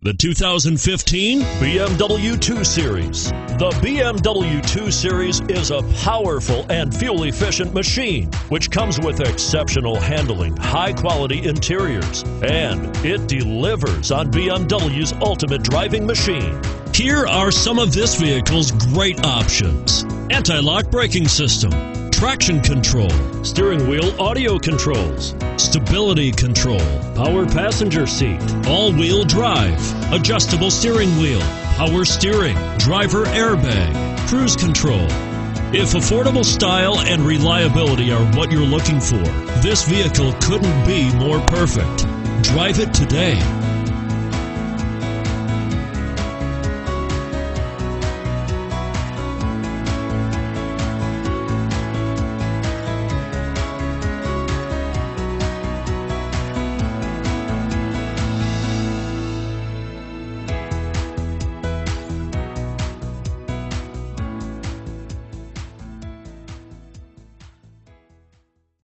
The 2015 BMW 2 Series. The BMW 2 Series is a powerful and fuel-efficient machine, which comes with exceptional handling, high-quality interiors, and it delivers on BMW's ultimate driving machine. Here are some of this vehicle's great options: anti-lock braking system, traction control, steering wheel audio controls, stability control, power passenger seat, all-wheel drive, adjustable steering wheel, power steering, driver airbag, cruise control. If affordable style and reliability are what you're looking for, this vehicle couldn't be more perfect. Drive it today.